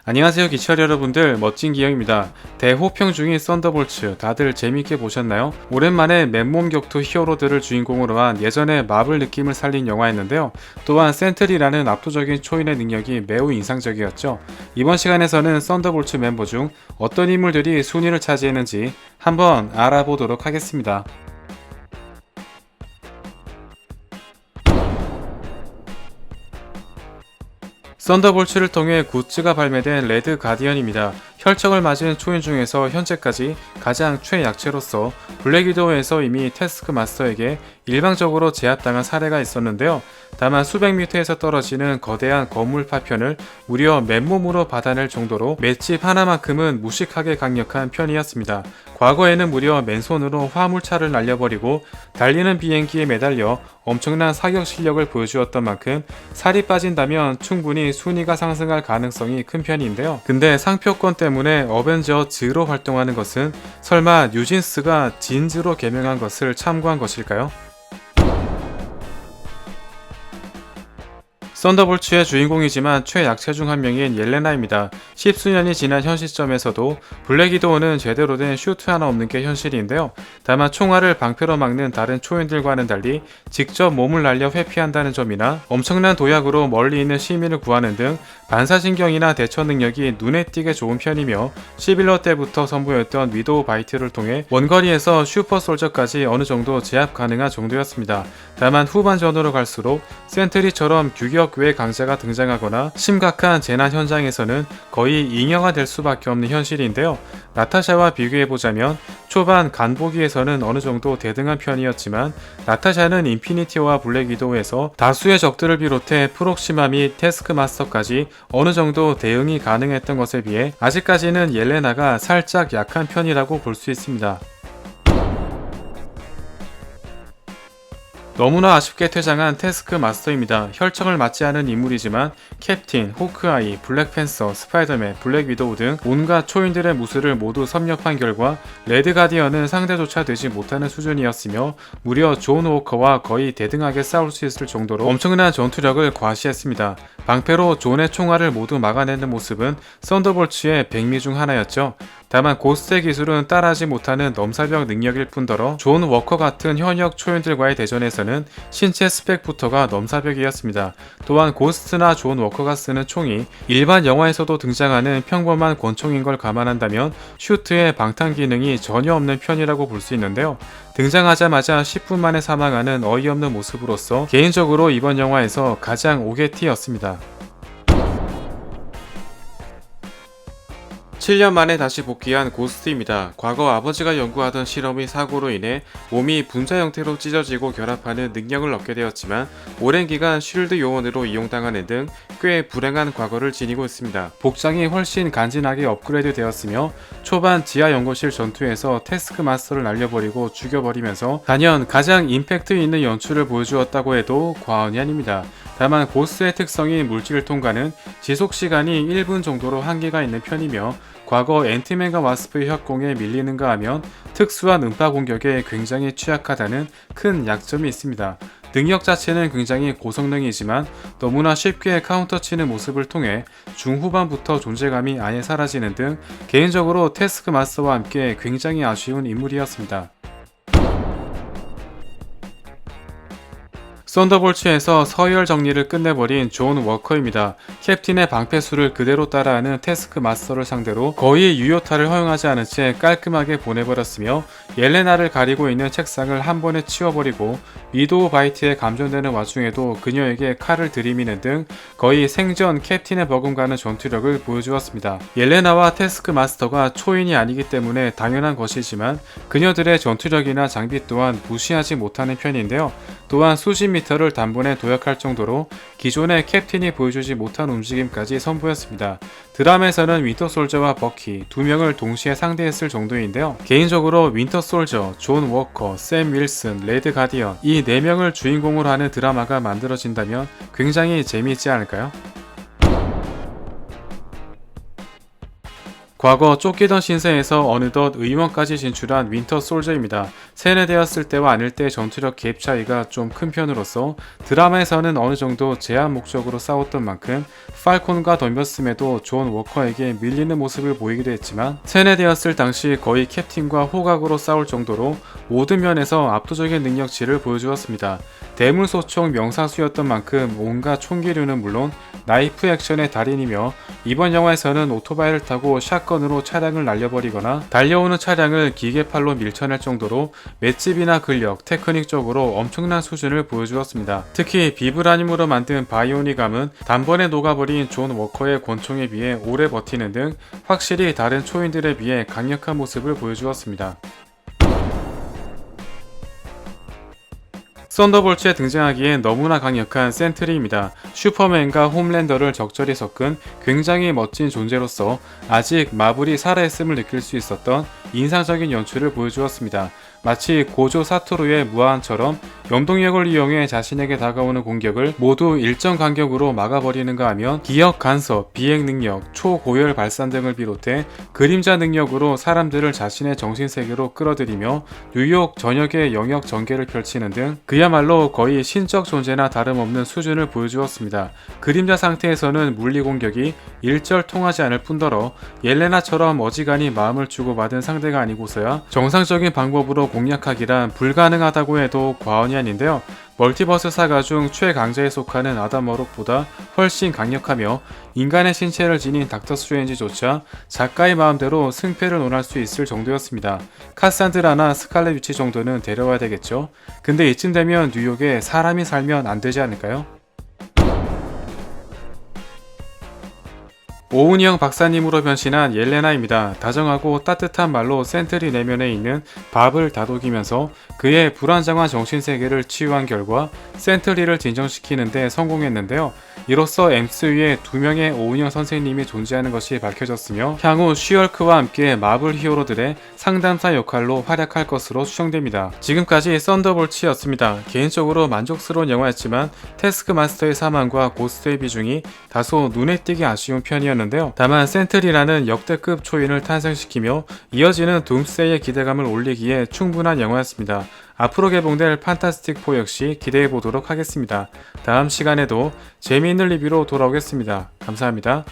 안녕하세요 기철 여러분들, 멋진 기영입니다. 대호평 중인 썬더볼츠 다들 재밌게 보셨나요? 오랜만에 맨몸 격투 히어로들을 주인공으로 한 예전의 마블 느낌을 살린 영화였는데요. 또한 센트리라는 압도적인 초인의 능력이 매우 인상적이었죠. 이번 시간에서는 썬더볼츠 멤버 중 어떤 인물들이 순위를 차지했는지 한번 알아보도록 하겠습니다. 썬더볼츠를 통해 굿즈가 발매된 레드 가디언입니다. 혈청을 맞은 초인 중에서 현재까지 가장 최약체로서 블랙 위도우에서 이미 태스크 마스터에게 일방적으로 제압당한 사례가 있었는데요. 다만 수백 미터에서 떨어지는 거대한 거물 파편을 무려 맨몸으로 받아낼 정도로 맷집 하나만큼은 무식하게 강력한 편이었습니다. 과거에는 무려 맨손으로 화물차를 날려버리고 달리는 비행기에 매달려 엄청난 사격 실력을 보여주었던 만큼 살이 빠진다면 충분히 순위가 상승할 가능성이 큰 편인데요. 근데 상표권 때문에 어벤져 즈로 활동하는 것은 설마 뉴진스가 진즈로 개명한 것을 참고한 것일까요? 썬더볼츠의 주인공이지만 최약체 중 한 명인 옐레나입니다. 십수년이 지난 현 시점에서도 블랙 위도우는 제대로 된 슈트 하나 없는 게 현실인데요. 다만 총알을 방패로 막는 다른 초인들과는 달리 직접 몸을 날려 회피한다는 점이나 엄청난 도약으로 멀리 있는 시민을 구하는 등 반사신경이나 대처 능력이 눈에 띄게 좋은 편이며 11화 때부터 선보였던 위도우 바이트를 통해 원거리에서 슈퍼솔저까지 어느 정도 제압 가능한 정도였습니다. 다만 후반전으로 갈수록 센트리처럼 규격 외 강자가 등장하거나 심각한 재난 현장에서는 거의 잉여가 될 수밖에 없는 현실인데요. 나타샤와 비교해보자면 초반 간보기에서는 어느 정도 대등한 편이었지만 나타샤는 인피니티와 블랙 위도우에서 다수의 적들을 비롯해 프록시마 및 태스크 마스터까지 어느 정도 대응이 가능했던 것에 비해 아직까지는 옐레나가 살짝 약한 편이라고 볼 수 있습니다. 너무나 아쉽게 퇴장한 태스크 마스터입니다. 혈청을 맞지 않은 인물이지만 캡틴, 호크아이, 블랙팬서, 스파이더맨, 블랙 위도우 등 온갖 초인들의 무술을 모두 섭렵한 결과 레드 가디언은 상대조차 되지 못하는 수준이었으며 무려 존 워커와 거의 대등하게 싸울 수 있을 정도로 엄청난 전투력을 과시했습니다. 방패로 존의 총알을 모두 막아내는 모습은 썬더볼츠의 백미 중 하나였죠. 다만 고스트의 기술은 따라하지 못하는 넘사벽 능력일 뿐더러 존 워커 같은 현역 초인들과의 대전에서는 신체 스펙부터가 넘사벽이었습니다. 또한 고스트나 존 워커가 쓰는 총이 일반 영화에서도 등장하는 평범한 권총인 걸 감안한다면 슈트의 방탄 기능이 전혀 없는 편이라고 볼 수 있는데요. 등장하자마자 10분 만에 사망하는 어이없는 모습으로서 개인적으로 이번 영화에서 가장 오게티였습니다. 7년 만에 다시 복귀한 고스트입니다. 과거 아버지가 연구하던 실험의 사고로 인해 몸이 분자 형태로 찢어지고 결합하는 능력을 얻게 되었지만 오랜 기간 쉴드 요원으로 이용당하는 등 꽤 불행한 과거를 지니고 있습니다. 복장이 훨씬 간지나게 업그레이드 되었으며 초반 지하 연구실 전투에서 태스크 마스터를 날려버리고 죽여버리면서 단연 가장 임팩트 있는 연출을 보여주었다고 해도 과언이 아닙니다. 다만 고스트의 특성인 물질 통과는 지속시간이 1분 정도로 한계가 있는 편이며 과거 앤트맨과 와스프의 협공에 밀리는가 하면 특수한 음파 공격에 굉장히 취약하다는 큰 약점이 있습니다. 능력 자체는 굉장히 고성능이지만 너무나 쉽게 카운터치는 모습을 통해 중후반부터 존재감이 아예 사라지는 등 개인적으로 태스크 마스터와 함께 굉장히 아쉬운 인물이었습니다. 썬더볼츠에서 서열 정리를 끝내버린 존 워커입니다. 캡틴의 방패수를 그대로 따라하는 태스크 마스터를 상대로 거의 유효타를 허용하지 않은 채 깔끔하게 보내버렸으며 옐레나를 가리고 있는 책상을 한 번에 치워버리고 위도우 바이트에 감전되는 와중에도 그녀에게 칼을 들이미는 등 거의 생전 캡틴의 버금가는 전투력을 보여주었습니다. 옐레나와 태스크 마스터가 초인이 아니기 때문에 당연한 것이지만 그녀들의 전투력이나 장비 또한 무시하지 못하는 편인데요. 또한 수십 미터를 단번에 도약할 정도로 기존의 캡틴이 보여주지 못한 움직임까지 선보였습니다. 드라마에서는 윈터솔저와 버키 두 명을 동시에 상대했을 정도인데요. 개인적으로 윈터솔저, 존 워커, 샘 윌슨, 레드 가디언 이 4명을 주인공으로 하는 드라마가 만들어진다면 굉장히 재미있지 않을까요? 과거 쫓기던 신세에서 어느덧 의원까지 진출한 윈터 솔저입니다. 세뇌되었을 때와 아닐 때의 전투력 갭 차이가 좀 큰 편으로서 드라마에서는 어느 정도 제한 목적으로 싸웠던 만큼 팔콘과 덤볐음에도 존 워커에게 밀리는 모습을 보이기도 했지만 세뇌되었을 당시 거의 캡틴과 호각으로 싸울 정도로 모든 면에서 압도적인 능력치를 보여주었습니다. 대물소총 명사수였던 만큼 온갖 총기류는 물론 나이프 액션의 달인이며 이번 영화에서는 오토바이를 타고 샷건으로 차량을 날려버리거나 달려오는 차량을 기계팔로 밀쳐낼 정도로 맷집이나 근력, 테크닉적으로 엄청난 수준을 보여주었습니다. 특히 비브라늄으로 만든 바이오닉감은 단번에 녹아버린 존 워커의 권총에 비해 오래 버티는 등 확실히 다른 초인들에 비해 강력한 모습을 보여주었습니다. 썬더볼츠에 등장하기엔 너무나 강력한 센트리입니다. 슈퍼맨과 홈랜더를 적절히 섞은 굉장히 멋진 존재로서 아직 마블이 살아있음을 느낄 수 있었던 인상적인 연출을 보여주었습니다. 마치 고조 사토루의 무한처럼 염동력을 이용해 자신에게 다가오는 공격을 모두 일정 간격으로 막아버리는가 하면 기억 간섭, 비행 능력, 초고열 발산 등을 비롯해 그림자 능력으로 사람들을 자신의 정신세계로 끌어들이며 뉴욕 전역의 영역 전개를 펼치는 등 그야말로 거의 신적 존재나 다름없는 수준을 보여주었습니다. 그림자 상태에서는 물리 공격이 일절 통하지 않을 뿐더러 옐레나처럼 어지간히 마음을 주고받은 상대가 아니고서야 정상적인 방법으로 공략하기란 불가능하다고 해도 과언이 아닌데요. 멀티버스 사가 중 최강자에 속하는 아담 워록보다 훨씬 강력하며 인간의 신체를 지닌 닥터 스트레인지조차 작가의 마음대로 승패를 논할 수 있을 정도였습니다. 카산드라나 스칼렛 위치 정도는 데려와야 되겠죠. 근데 이쯤 되면 뉴욕에 사람이 살면 안 되지 않을까요? 오은영 박사님으로 변신한 옐레나입니다. 다정하고 따뜻한 말로 센트리 내면에 있는 밥을 다독이면서 그의 불안정한 정신세계를 치유한 결과 센트리를 진정시키는 데 성공했는데요. 이로써 MCU에 두 명의 오은영 선생님이 존재하는 것이 밝혀졌으며 향후 쉬얼크와 함께 마블 히어로들의 상담사 역할로 활약할 것으로 추정됩니다. 지금까지 썬더볼츠였습니다. 개인적으로 만족스러운 영화였지만 태스크마스터의 사망과 고스트의 비중이 다소 눈에 띄게 아쉬운 편이었는데요. 다만 센트리라는 역대급 초인을 탄생시키며 이어지는 둠스데이의 기대감을 올리기에 충분한 영화였습니다. 앞으로 개봉될 판타스틱4 역시 기대해보도록 하겠습니다. 다음 시간에도 재미있는 리뷰로 돌아오겠습니다. 감사합니다.